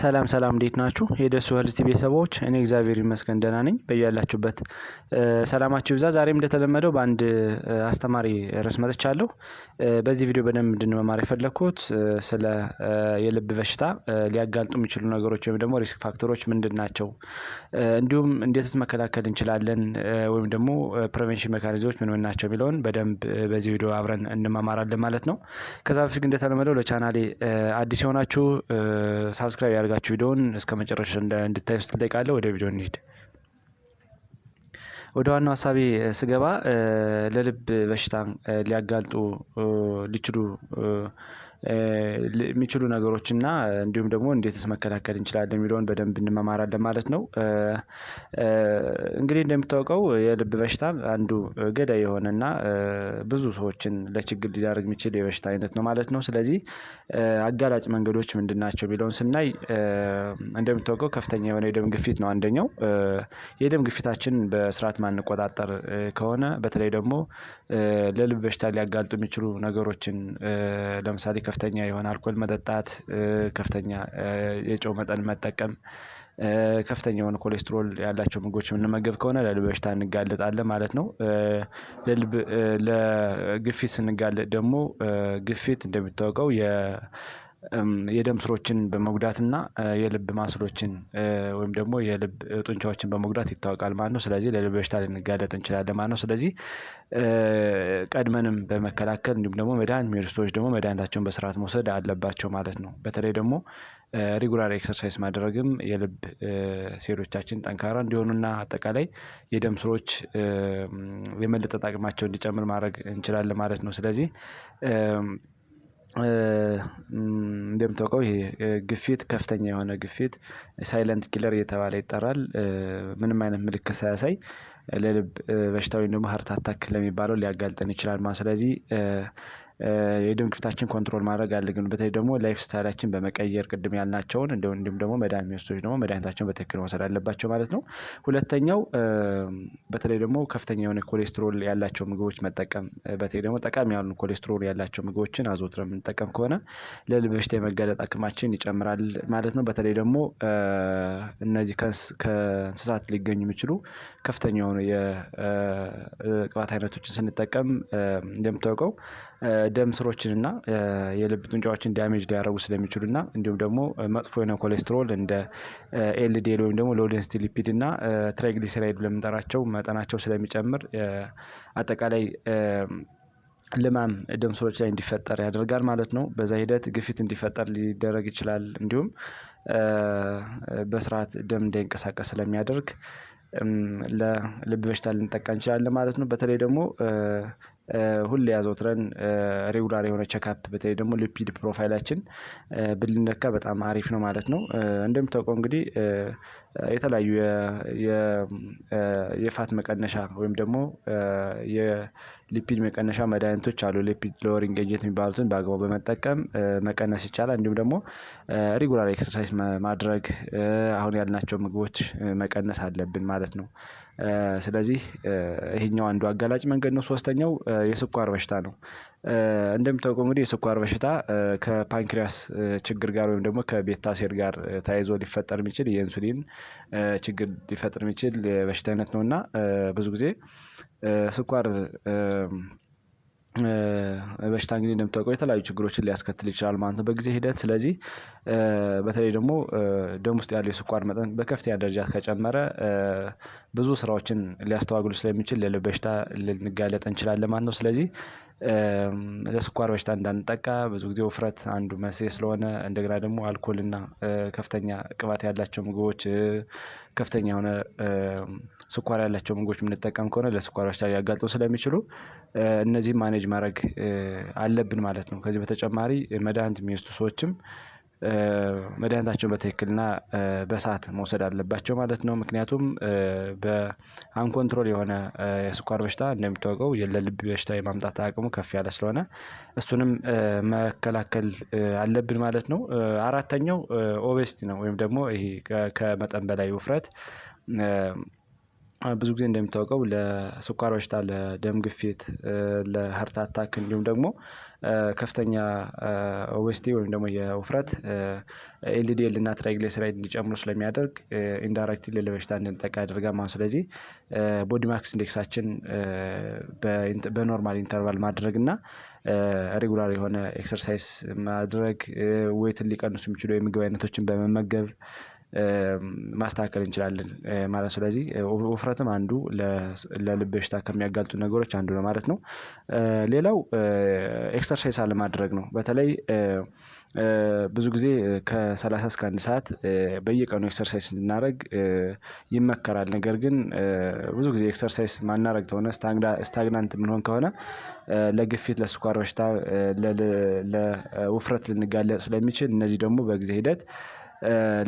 ሰላም እንዴት ናችሁ? የደሱ ሄልዝ ቤተሰቦች እኔ እግዚአብሔር ይመስገን ደህና ነኝ። በያላችሁበት ሰላማችሁ ይብዛ። ዛሬም እንደተለመደው በአንድ አስተማሪ ርዕስ መጥቻለሁ። በዚህ ቪዲዮ በደንብ እንድንመማር የፈለኩት ስለ የልብ በሽታ ሊያጋልጡ የሚችሉ ነገሮች ወይም ደግሞ ሪስክ ፋክተሮች ምንድናቸው፣ እንዲሁም እንዴትስ መከላከል እንችላለን ወይም ደግሞ ፕሪቬንሽን ሜካኒዝሞች ምን ናቸው የሚለውን በደንብ በዚህ ቪዲዮ አብረን እንመማራለን ማለት ነው። ከዛ በፊት ግን እንደተለመደው ለቻናሌ አዲስ የሆናችሁ ሳብስክራይብ ያደርጋችሁ ቪዲዮውን እስከመጨረሻ እንድታዩ እጠይቃለሁ። ወደ ቪዲዮ እንሂድ። ወደ ዋናው ሀሳቤ ስገባ ለልብ በሽታ ሊያጋልጡ ሊችሉ የሚችሉ ነገሮችና እንዲሁም ደግሞ እንዴትስ መከላከል እንችላለን የሚለውን በደንብ እንመማራለን ማለት ነው። እንግዲህ እንደምታውቀው የልብ በሽታ አንዱ ገዳይ የሆነና ብዙ ሰዎችን ለችግር ሊዳርግ የሚችል የበሽታ አይነት ነው ማለት ነው። ስለዚህ አጋላጭ መንገዶች ምንድናቸው የሚለውን ስናይ እንደምታውቀው ከፍተኛ የሆነ የደም ግፊት ነው አንደኛው። የደም ግፊታችን በስርዓት ማንቆጣጠር ከሆነ በተለይ ደግሞ ለልብ በሽታ ሊያጋልጡ የሚችሉ ነገሮችን ለምሳሌ ከፍተኛ የሆነ አልኮል መጠጣት፣ ከፍተኛ የጨው መጠን መጠቀም፣ ከፍተኛ የሆነ ኮሌስትሮል ያላቸው ምግቦች የምንመገብ ከሆነ ለልብ በሽታ እንጋለጣለን ማለት ነው። ለግፊት ስንጋለጥ ደግሞ ግፊት እንደሚታወቀው የደም ስሮችን በመጉዳትና የልብ ማስሎችን ወይም ደግሞ የልብ ጡንቻዎችን በመጉዳት ይታወቃል ማለት ነው። ስለዚህ ለልብ በሽታ ልንጋለጥ እንችላለን ማለት ነው። ስለዚህ ቀድመንም በመከላከል እንዲሁም ደግሞ መድኃኒት የሚወስዱ ሰዎች ደግሞ መድኃኒታቸውን በስርዓት መውሰድ አለባቸው ማለት ነው። በተለይ ደግሞ ሬጉላር ኤክሰርሳይዝ ማድረግም የልብ ሴሎቻችን ጠንካራ እንዲሆኑና አጠቃላይ የደም ስሮች የመለጠጥ አቅማቸው እንዲጨምር ማድረግ እንችላለን ማለት ነው። ስለዚህ እንደምታውቀው ይሄ ግፊት ከፍተኛ የሆነ ግፊት ሳይለንት ኪለር እየተባለ ይጠራል። ምንም አይነት ምልክት ሳያሳይ ለልብ በሽታ ወይም ደግሞ ሃርት አታክ ለሚባለው ሊያጋልጠን ይችላል ማለት። ስለዚህ የደም ግፊታችን ኮንትሮል ማድረግ አለብን። በተለይ ደግሞ ላይፍ ስታይላችን በመቀየር ቅድም ያልናቸውን እንዲሁም ደግሞ መድኃኒት የሚወስዱ ሰዎች ደግሞ መድኃኒታቸውን በትክክል መውሰድ አለባቸው ማለት ነው። ሁለተኛው በተለይ ደግሞ ከፍተኛ የሆነ ኮሌስትሮል ያላቸው ምግቦች መጠቀም፣ በተለይ ደግሞ ጠቃሚ ያሉ ኮሌስትሮል ያላቸው ምግቦችን አዘውትረን የምንጠቀም ከሆነ ለልብ በሽታ የመጋለጥ አቅማችን ይጨምራል ማለት ነው። በተለይ ደግሞ እነዚህ ከእንስሳት ሊገኙ የሚችሉ ከፍተኛ የሆኑ የቅባት አይነቶችን ስንጠቀም እንደምታውቀው ደም ስሮችንና የልብ ጡንቻዎችን ዳሜጅ ሊያደርጉ ስለሚችሉና እንዲሁም ደግሞ መጥፎ የሆነ ኮሌስትሮል እንደ ኤልዲኤል ወይም ደግሞ ሎው ዴንሲቲ ሊፒድ እና ትራይግሊሰራይድ ለምንጠራቸው መጠናቸው ስለሚጨምር አጠቃላይ ልማም ደም ስሮች ላይ እንዲፈጠር ያደርጋል ማለት ነው። በዛ ሂደት ግፊት እንዲፈጠር ሊደረግ ይችላል። እንዲሁም በስርዓት ደም እንዳይንቀሳቀስ ስለሚያደርግ ለልብ በሽታ ልንጠቃ እንችላለን ማለት ነው። በተለይ ደግሞ ሁሌ አዘውትረን ሬጉላር የሆነ ቼክአፕ በተለይ ደግሞ ሊፒድ ፕሮፋይላችን ብንለካ በጣም አሪፍ ነው ማለት ነው። እንደምታውቀው እንግዲህ የተለያዩ የፋት መቀነሻ ወይም ደግሞ የሊፒድ መቀነሻ መድኃኒቶች አሉ። ሊፒድ ሎወሪንግ ኤጀንት የሚባሉትን በአግባቡ በመጠቀም መቀነስ ይቻላል። እንዲሁም ደግሞ ሬጉላር ኤክሰርሳይዝ ማድረግ፣ አሁን ያልናቸው ምግቦች መቀነስ አለብን ማለት ነው። ስለዚህ ይሄኛው አንዱ አጋላጭ መንገድ ነው። ሶስተኛው የስኳር በሽታ ነው። እንደምታውቀው እንግዲህ የስኳር በሽታ ከፓንክሪያስ ችግር ጋር ወይም ደግሞ ከቤታ ሴል ጋር ተያይዞ ሊፈጠር የሚችል የኢንሱሊን ችግር ሊፈጥር የሚችል የበሽታ አይነት ነው እና ብዙ ጊዜ ስኳር በሽታ እንግዲህ እንደምታውቀው የተለያዩ ችግሮችን ሊያስከትል ይችላል ማለት ነው በጊዜ ሂደት። ስለዚህ በተለይ ደግሞ ደም ውስጥ ያለው የስኳር መጠን በከፍተኛ ደረጃ ከጨመረ ብዙ ስራዎችን ሊያስተዋግሉ ስለሚችል ለልብ በሽታ ልንጋለጥ እንችላለን ማለት ነው። ስለዚህ ለስኳር በሽታ እንዳንጠቃ ብዙ ጊዜ ውፍረት አንዱ መንስኤ ስለሆነ እንደገና ደግሞ አልኮል እና ከፍተኛ ቅባት ያላቸው ምግቦች፣ ከፍተኛ የሆነ ስኳር ያላቸው ምግቦች የምንጠቀም ከሆነ ለስኳር በሽታ ሊያጋልጡ ስለሚችሉ እነዚህን ማኔጅ ማድረግ አለብን ማለት ነው። ከዚህ በተጨማሪ መድኃኒት የሚወስዱ ሰዎችም መድኃኒታቸውን በትክክልና በሰዓት መውሰድ አለባቸው ማለት ነው። ምክንያቱም በአንኮንትሮል የሆነ የስኳር በሽታ እንደሚታወቀው ለልብ በሽታ የማምጣት አቅሙ ከፍ ያለ ስለሆነ እሱንም መከላከል አለብን ማለት ነው። አራተኛው ኦቤሲቲ ነው ወይም ደግሞ ይሄ ከመጠን በላይ ውፍረት ብዙ ጊዜ እንደሚታወቀው ለስኳር በሽታ፣ ለደም ግፊት፣ ለሀርት አታክ እንዲሁም ደግሞ ከፍተኛ ኦቤሲቲ ወይም ደግሞ የውፍረት ኤልዲኤል እና ትራይግሊሰራይድ እንዲጨምሩ ስለሚያደርግ ኢንዳይሬክትሊ ለበሽታ እንድንጠቃ ያደርጋል ማለት ነው። ስለዚህ ቦዲ ማክስ ኢንዴክሳችን በኖርማል ኢንተርቫል ማድረግ እና ሬጉላር የሆነ ኤክሰርሳይዝ ማድረግ ዌይትን ሊቀንሱ የሚችሉ የምግብ አይነቶችን በመመገብ ማስተካከል እንችላለን ማለት ነው። ስለዚህ ውፍረትም አንዱ ለልብ በሽታ ከሚያጋልጡ ነገሮች አንዱ ነው ማለት ነው። ሌላው ኤክሰርሳይዝ አለማድረግ ነው። በተለይ ብዙ ጊዜ ከ30 እስከ 1 ሰዓት በየቀኑ ኤክሰርሳይዝ እንድናደርግ ይመከራል። ነገር ግን ብዙ ጊዜ ኤክሰርሳይዝ ማናደርግ ከሆነ ስታግናንት የምንሆን ከሆነ ለግፊት፣ ለስኳር በሽታ፣ ለውፍረት ልንጋለጥ ስለሚችል እነዚህ ደግሞ በጊዜ ሂደት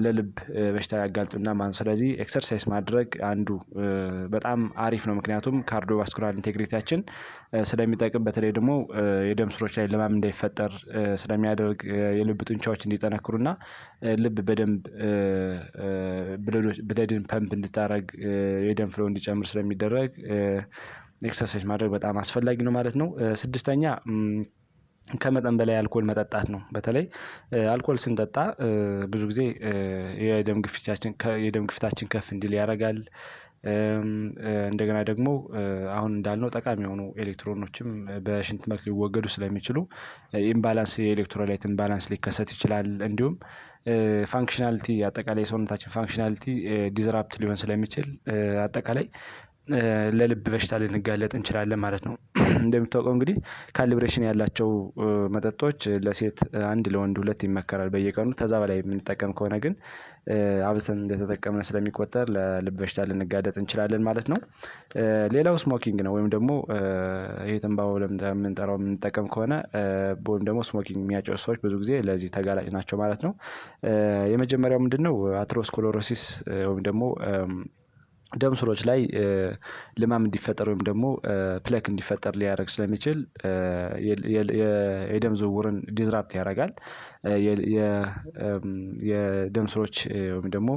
ለልብ በሽታ ያጋልጡና ማለት ነው። ስለዚህ ኤክሰርሳይዝ ማድረግ አንዱ በጣም አሪፍ ነው። ምክንያቱም ካርዲዮቫስኩላር ኢንቴግሪቲያችን ስለሚጠቅም፣ በተለይ ደግሞ የደም ስሮች ላይ ልማም እንዳይፈጠር ስለሚያደርግ፣ የልብ ጡንቻዎች እንዲጠነክሩና ልብ በደንብ ብለድን ፐምፕ እንድታደርግ የደም ፍሎ እንዲጨምር ስለሚደረግ ኤክሰርሳይዝ ማድረግ በጣም አስፈላጊ ነው ማለት ነው። ስድስተኛ ከመጠን በላይ አልኮል መጠጣት ነው። በተለይ አልኮል ስንጠጣ ብዙ ጊዜ የደም ግፊታችን ከፍ እንዲል ያደርጋል። እንደገና ደግሞ አሁን እንዳልነው ጠቃሚ የሆኑ ኤሌክትሮኖችም በሽንት መልክ ሊወገዱ ስለሚችሉ ኢምባላንስ፣ የኤሌክትሮላይት ኢምባላንስ ሊከሰት ይችላል። እንዲሁም ፋንክሽናሊቲ፣ አጠቃላይ የሰውነታችን ፋንክሽናሊቲ ዲዝራፕት ሊሆን ስለሚችል አጠቃላይ ለልብ በሽታ ልንጋለጥ እንችላለን ማለት ነው። እንደሚታወቀው እንግዲህ ካሊብሬሽን ያላቸው መጠጦች ለሴት 1 ለወንድ 2 ይመከራል በየቀኑ። ከዛ በላይ የምንጠቀም ከሆነ ግን አብዝተን እንደተጠቀምን ስለሚቆጠር ለልብ በሽታ ልንጋለጥ እንችላለን ማለት ነው። ሌላው ስሞኪንግ ነው። ወይም ደግሞ ይሄ ትንባሆ የምንጠራው የምንጠቀም ከሆነ ወይም ደግሞ ስሞኪንግ የሚያጨሱ ሰዎች ብዙ ጊዜ ለዚህ ተጋላጭ ናቸው ማለት ነው። የመጀመሪያው ምንድነው? አትሮስኮሎሮሲስ ወይም ደግሞ ደም ስሮች ላይ ልማም እንዲፈጠር ወይም ደግሞ ፕለክ እንዲፈጠር ሊያደርግ ስለሚችል የደም ዝውውርን ዲዝራፕት ያደርጋል። የደም ስሮች ወይም ደግሞ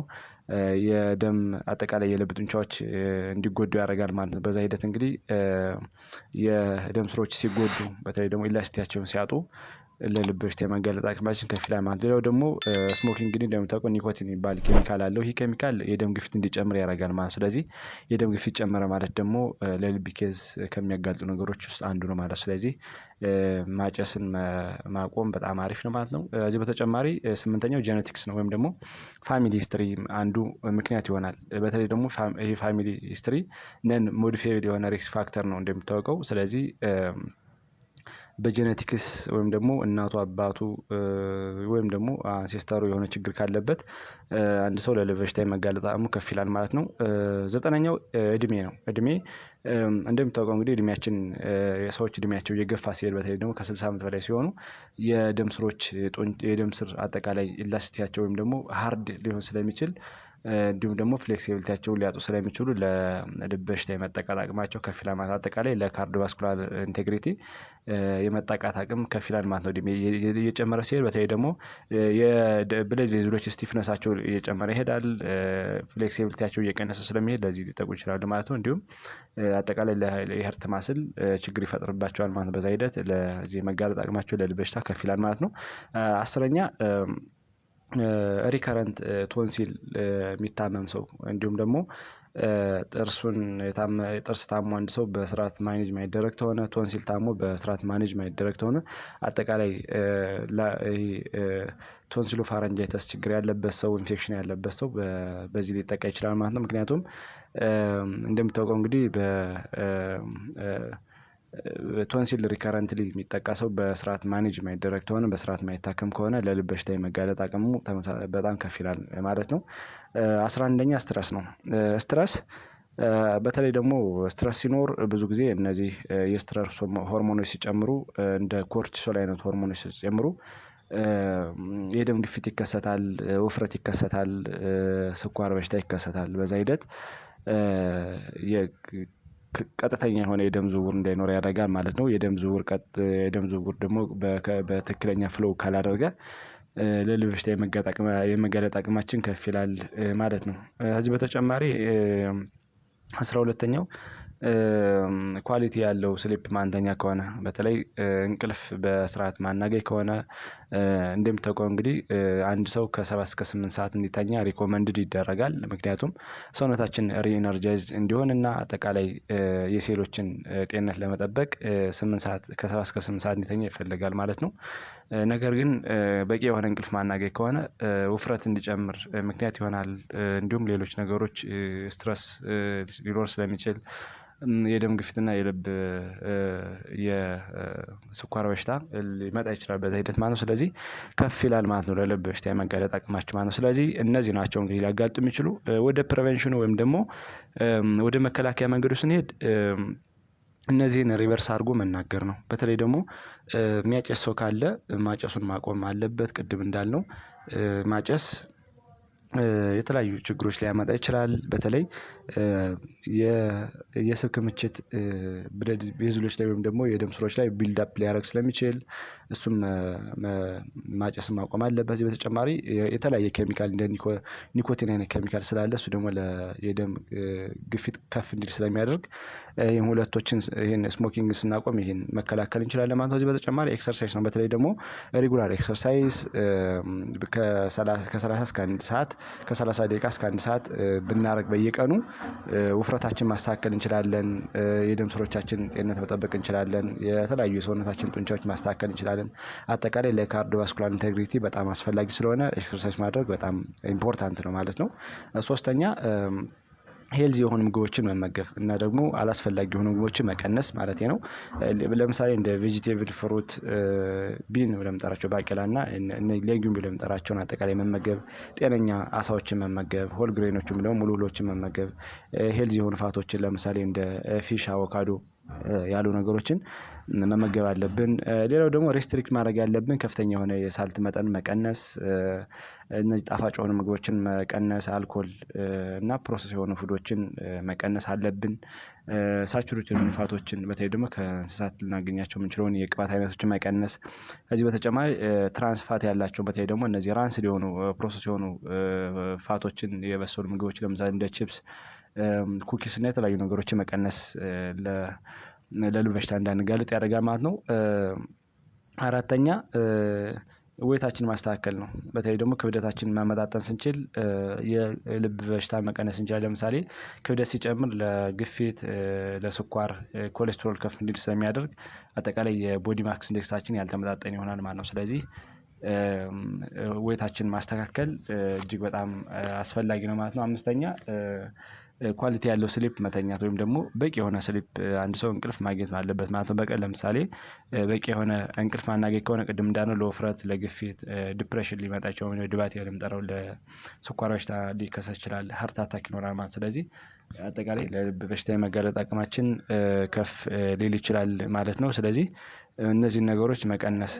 የደም አጠቃላይ የልብ ጡንቻዎች እንዲጎዱ ያደርጋል ማለት ነው። በዛ ሂደት እንግዲህ የደም ስሮች ሲጎዱ፣ በተለይ ደግሞ ኢላስቲሲቲያቸውን ሲያጡ ለልብ በሽታ የመጋለጥ አቅማችን ከፍ ይላል ማለት ነው። ሌላው ደግሞ ስሞኪንግ እንግዲህ እንደምታውቀው ኒኮቲን የሚባል ኬሚካል አለው። ይህ ኬሚካል የደም ግፊት እንዲጨምር ያደርጋል ማለት ነው። ስለዚህ የደም ግፊት ጨመረ ማለት ደግሞ ለልብ ኬዝ ከሚያጋልጡ ነገሮች ውስጥ አንዱ ነው ማለት ነው። ስለዚህ ማጨስን ማቆም በጣም አሪፍ ነው ማለት ነው። ከዚህ በተጨማሪ 8ኛው ጄኔቲክስ ነው። ወይም ደግሞ ፋሚሊ ሂስትሪ አንዱ ምክንያት ይሆናል። በተለይ ደግሞ ይሄ ፋሚሊ ሂስትሪ ነን ሞዲፋይድ የሆነ ሪስክ ፋክተር ነው እንደሚታወቀው። ስለዚህ በጄኔቲክስ ወይም ደግሞ እናቱ፣ አባቱ ወይም ደግሞ አንሴስተሩ የሆነ ችግር ካለበት አንድ ሰው ለልብ በሽታ የመጋለጥ አቅሙ ከፍ ይላል ማለት ነው። 9ኛው እድሜ ነው። እድሜ እንደሚታወቀው እንግዲህ እድሜያችን የሰዎች እድሜያቸው እየገፋ ሲሄድ፣ በተለይ ደግሞ ከ60 ዓመት በላይ ሲሆኑ የደም ስር አጠቃላይ ኢላስቲሲቲያቸው ወይም ደግሞ ሃርድ ሊሆን ስለሚችል እንዲሁም ደግሞ ፍሌክሲቢሊቲያቸውን ሊያጡ ስለሚችሉ ለልብ በሽታ የመጠቃት አቅማቸው ከፍ ይላል ማለት ነው። አጠቃላይ ለካርዲዮቫስኩላር ኢንቴግሪቲ የመጠቃት አቅም ከፍ ይላል ማለት ነው። እየጨመረ ሲሄድ፣ በተለይ ደግሞ የብለድ ቬዝሎች ስቲፍነሳቸው እየጨመረ ይሄዳል። ፍሌክሲቢሊቲያቸው እየቀነሰ ስለሚሄድ ለዚህ ሊጠቁ ይችላሉ ማለት ነው። እንዲሁም አጠቃላይ የሀርት ማስል ችግር ይፈጥርባቸዋል ማለት ነው። በዛ ሂደት ለዚህ መጋለጥ አቅማቸው ለልብ በሽታ ከፍ ይላል ማለት ነው። 10ኛ ሪከረንት ቶንሲል የሚታመም ሰው እንዲሁም ደግሞ ጥርስ ታሞ አንድ ሰው በስርዓት ማኔጅ ማይደረግ ከሆነ፣ ቶንሲል ታሞ በስርዓት ማኔጅ ማይደረግ ከሆነ አጠቃላይ ቶንሲሎ ፋረንጃይተስ ችግር ያለበት ሰው፣ ኢንፌክሽን ያለበት ሰው በዚህ ሊጠቃ ይችላል ማለት ነው። ምክንያቱም እንደሚታወቀው እንግዲህ ቶንሲል ሪከረንትሊ የሚጠቃ ሰው በስርዓት ማኔጅ ማይደረግ ከሆነ፣ በስርዓት ማይታከም ከሆነ ለልብ በሽታ የመጋለጥ አቅሙ በጣም ከፍ ይላል ማለት ነው። 11ኛ ስትረስ ነው። ስትረስ በተለይ ደግሞ ስትረስ ሲኖር ብዙ ጊዜ እነዚህ የስትረስ ሆርሞኖች ሲጨምሩ፣ እንደ ኮርቲሶል አይነት ሆርሞኖች ሲጨምሩ የደም ግፊት ይከሰታል፣ ውፍረት ይከሰታል፣ ስኳር በሽታ ይከሰታል። በዛ ሂደት ቀጥተኛ የሆነ የደም ዝውውር እንዳይኖር ያደርጋል ማለት ነው። የደም ዝውውር ደግሞ በትክክለኛ ፍሎው ካላደረገ ለልብ በሽታ የመጋለጥ አቅማችን ከፍ ይላል ማለት ነው። ከዚህ በተጨማሪ 12ኛው ኳሊቲ ያለው ስሊፕ ማንተኛ ከሆነ በተለይ እንቅልፍ በስርዓት ማናገኝ ከሆነ እንደምታውቀው እንግዲህ አንድ ሰው ከ7 እስከ 8 ሰዓት እንዲተኛ ሪኮመንድድ ይደረጋል። ምክንያቱም ሰውነታችን ሪኢነርጃይዝ እንዲሆንና አጠቃላይ የሴሎችን ጤንነት ለመጠበቅ 8 ሰዓት ከ7 እስከ 8 ሰዓት እንዲተኛ ይፈልጋል ማለት ነው። ነገር ግን በቂ የሆነ እንቅልፍ ማናገኝ ከሆነ ውፍረት እንዲጨምር ምክንያት ይሆናል። እንዲሁም ሌሎች ነገሮች ስትረስ ሊኖር ስለሚችል የደም ግፊትና የልብ የስኳር በሽታ ሊመጣ ይችላል በዛ ሂደት ማለት ነው። ስለዚህ ከፍ ይላል ማለት ነው ለልብ በሽታ የመጋለጥ አቅማችሁ ማለት ነው። ስለዚህ እነዚህ ናቸው እንግዲህ ሊያጋልጡ የሚችሉ። ወደ ፕሪቨንሽኑ ወይም ደግሞ ወደ መከላከያ መንገዱ ስንሄድ እነዚህን ሪቨርስ አድርጎ መናገር ነው። በተለይ ደግሞ የሚያጨስ ሰው ካለ ማጨሱን ማቆም አለበት። ቅድም እንዳልነው ማጨስ የተለያዩ ችግሮች ሊያመጣ ይችላል። በተለይ የስብ ክምችት ብለድ ቬዝሎች ላይ ወይም ደግሞ የደም ስሮች ላይ ቢልድ አፕ ሊያደርግ ስለሚችል እሱም ማጨስን ማቆም አለበት። በዚህ በተጨማሪ የተለያየ ኬሚካል እንደ ኒኮቲን አይነት ኬሚካል ስላለ እሱ ደግሞ የደም ግፊት ከፍ እንዲል ስለሚያደርግ ይሄን ሁለቶችን ይሄን ስሞኪንግ ስናቆም ይሄን መከላከል እንችላለን ማለት ነው። ከዚህ በተጨማሪ ኤክሰርሳይዝ ነው። በተለይ ደግሞ ሬጉላር ኤክሰርሳይዝ ከ30 እስከ 1 ሰዓት ከ30 ደቂቃ እስከ 1 ሰዓት ብናደርግ በየቀኑ ውፍረታችን ማስተካከል እንችላለን። የደም ስሮቻችን ጤንነት መጠበቅ እንችላለን። የተለያዩ የሰውነታችን ጡንቻዎች ማስተካከል እንችላለን። አጠቃላይ ለካርዲዮቫስኩላር ኢንቴግሪቲ በጣም አስፈላጊ ስለሆነ ኤክሰርሳይዝ ማድረግ በጣም ኢምፖርታንት ነው ማለት ነው። ሶስተኛ ሄልዚ የሆኑ ምግቦችን መመገብ እና ደግሞ አላስፈላጊ የሆኑ ምግቦችን መቀነስ ማለቴ ነው። ለምሳሌ እንደ ቬጂቴብል ፍሩት ቢን ብለን የምንጠራቸው ባቄላና ሌጊዩም ብለን የምንጠራቸውን አጠቃላይ መመገብ፣ ጤነኛ አሳዎችን መመገብ፣ ሆል ግሬኖችን ደግሞ ሙሉ እህሎችን መመገብ፣ ሄልዚ የሆኑ ፋቶችን ለምሳሌ እንደ ፊሽ፣ አቮካዶ ያሉ ነገሮችን መመገብ አለብን። ሌላው ደግሞ ሬስትሪክት ማድረግ ያለብን ከፍተኛ የሆነ የሳልት መጠን መቀነስ፣ እነዚህ ጣፋጭ የሆኑ ምግቦችን መቀነስ፣ አልኮል እና ፕሮሰስ የሆኑ ፉዶችን መቀነስ አለብን። ሳቹሬትድ የሆኑ ፋቶችን በተለይ ደግሞ ከእንስሳት ልናገኛቸው የምንችለውን የቅባት አይነቶችን መቀነስ። ከዚህ በተጨማሪ ትራንስ ፋት ያላቸው በተለይ ደግሞ እነዚህ ራንስድ የሆኑ ፕሮሰስ የሆኑ ፋቶችን የበሰሉ ምግቦች ለምሳሌ እንደ ቺፕስ፣ ኩኪስ እና የተለያዩ ነገሮችን መቀነስ ለልብ በሽታ እንዳንጋለጥ ያደርጋል ማለት ነው። አራተኛ ዌታችንን ማስተካከል ነው። በተለይ ደግሞ ክብደታችንን ማመጣጠን ስንችል የልብ በሽታ መቀነስ እንችላለን። ለምሳሌ ክብደት ሲጨምር ለግፊት፣ ለስኳር፣ ኮሌስትሮል ከፍ እንዲል ስለሚያደርግ አጠቃላይ የቦዲ ማክስ ኢንዴክሳችን ያልተመጣጠነ ይሆናል ማለት ነው። ስለዚህ ዌታችንን ማስተካከል እጅግ በጣም አስፈላጊ ነው ማለት ነው። አምስተኛ ኳሊቲ ያለው ስሊፕ መተኛት ወይም ደግሞ በቂ የሆነ ስሊፕ አንድ ሰው እንቅልፍ ማግኘት አለበት ማለት ነው። በቀን ለምሳሌ በቂ የሆነ እንቅልፍ ማናገኝ ከሆነ ቅድም እንዳልነው ለውፍረት፣ ለግፊት፣ ዲፕሬሽን ሊመጣ ይችላል ወይም ድባቴ የምንጠራው ለስኳር በሽታ ሊከሰት ይችላል። ሀርት አታክ ይኖራል ማለት ስለዚህ አጠቃላይ ለልብ በሽታ የመጋለጥ አቅማችን ከፍ ሊል ይችላል ማለት ነው። ስለዚህ እነዚህን ነገሮች መቀነስ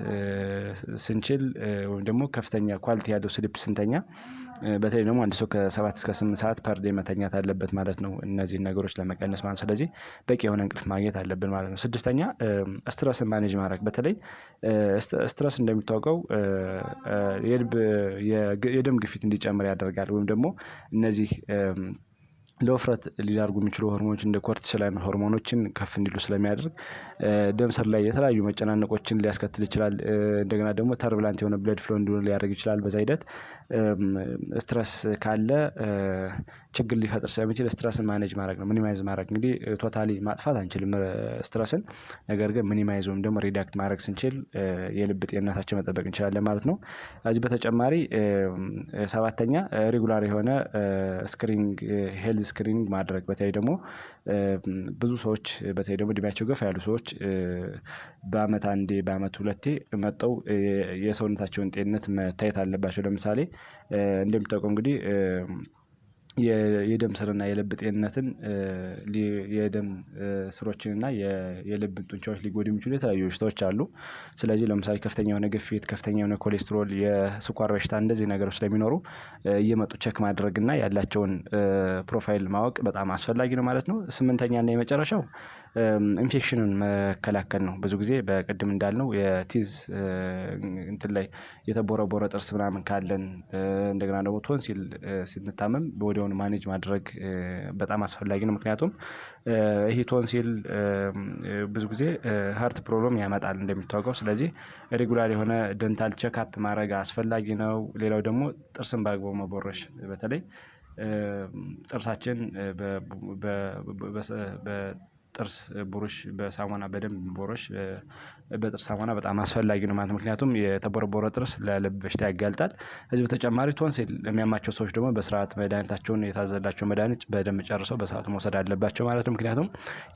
ስንችል ወይም ደግሞ ከፍተኛ ኳሊቲ ያለው ስሊፕ ስንተኛ በተለይ ደግሞ አንድ ሰው ከ7 እስከ 8 ሰዓት ፐር ዴይ መተኛት አለበት ማለት ነው። እነዚህን ነገሮች ለመቀነስ ማለት ስለዚህ በቂ የሆነ እንቅልፍ ማግኘት አለብን ማለት ነው። ስድስተኛ ስትረስን ማኔጅ ማድረግ በተለይ ስትረስ እንደሚታወቀው የደም ግፊት እንዲጨምር ያደርጋል ወይም ደግሞ እነዚህ ለውፍረት ሊዳርጉ የሚችሉ ሆርሞኖች እንደ ኮርቲሶል ሆርሞኖችን ከፍ እንዲሉ ስለሚያደርግ ደም ስር ላይ የተለያዩ መጨናነቆችን ሊያስከትል ይችላል። እንደገና ደግሞ ተርብላንት የሆነ ብለድ ፍሎ እንዲሆን ሊያደርግ ይችላል። በዛ ሂደት ስትረስ ካለ ችግር ሊፈጥር ስለሚችል ስትረስን ማኔጅ ማድረግ ነው። ሚኒማይዝ ማድረግ እንግዲህ ቶታሊ ማጥፋት አንችልም ስትረስን፣ ነገር ግን ሚኒማይዝ ወይም ደግሞ ሪዳክት ማድረግ ስንችል የልብ ጤንነታችን መጠበቅ እንችላለን ማለት ነው። ከዚህ በተጨማሪ ሰባተኛ ሬጉላር የሆነ ስክሪኒንግ ሄልዝ ስክሪኒንግ ማድረግ በተለይ ደግሞ ብዙ ሰዎች በተለይ ደግሞ እድሜያቸው ገፋ ያሉ ሰዎች በአመት አንዴ በአመት ሁለቴ መጥተው የሰውነታቸውን ጤንነት መታየት አለባቸው። ለምሳሌ እንደሚታወቀው እንግዲህ የደም ስርና የልብ ጤንነትን የደም ስሮችን እና የልብ ጡንቻዎች ሊጎዱ የሚችሉ የተለያዩ በሽታዎች አሉ። ስለዚህ ለምሳሌ ከፍተኛ የሆነ ግፊት፣ ከፍተኛ የሆነ ኮሌስትሮል፣ የስኳር በሽታ እንደዚህ ነገሮች ስለሚኖሩ እየመጡ ቼክ ማድረግ እና ያላቸውን ፕሮፋይል ማወቅ በጣም አስፈላጊ ነው ማለት ነው። ስምንተኛ እና የመጨረሻው ኢንፌክሽንን መከላከል ነው። ብዙ ጊዜ በቅድም እንዳልነው የቲዝ እንትን ላይ የተቦረቦረ ጥርስ ምናምን ካለን እንደገና ደግሞ ቶንሲል ስንታመም ወዲያውኑ ማኔጅ ማድረግ በጣም አስፈላጊ ነው። ምክንያቱም ይሄ ቶንሲል ብዙ ጊዜ ሀርት ፕሮብለም ያመጣል እንደሚታወቀው። ስለዚህ ሬጉላር የሆነ ደንታል ቼክአፕ ማድረግ አስፈላጊ ነው። ሌላው ደግሞ ጥርስን በአግባቡ መቦረሽ በተለይ ጥርሳችን በጥርስ ብሩሽ በሳሙና በደንብ ቦረሽ በጥርስ ሳሙና በጣም አስፈላጊ ነው ማለት ነው። ምክንያቱም የተቦረቦረ ጥርስ ለልብ በሽታ ያጋልጣል። ከዚህ በተጨማሪ ቶንሲል የሚያማቸው ሰዎች ደግሞ በስርዓት መድኃኒታቸውን የታዘዘላቸው መድኃኒት በደንብ ጨርሰው በሰዓቱ መውሰድ አለባቸው ማለት ነው። ምክንያቱም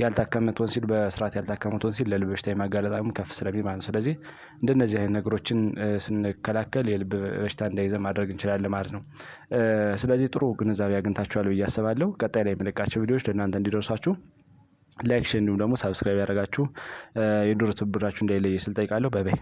ያልታከመ ቶንሲል በስርዓት ያልታከመ ቶንሲል ለልብ በሽታ የማጋለጥ አቅሙ ከፍ ስለሚል ማለት ነው። ስለዚህ እንደነዚህ አይነት ነገሮችን ስንከላከል የልብ በሽታ እንዳይዘን ማድረግ እንችላለን ማለት ነው። ስለዚህ ጥሩ ግንዛቤ አግኝታችኋል ብዬ አስባለሁ። ቀጣይ ላይ የምለቃቸው ቪዲዮዎች ለእናንተ እንዲደርሷችሁ ላይክ፣ ሼር እንዲሁም ደግሞ ሳብስክራይብ ያደረጋችሁ የዶሮ ትብብራችሁ እንዳይለይ ስል ጠይቃለሁ። ባይ ባይ።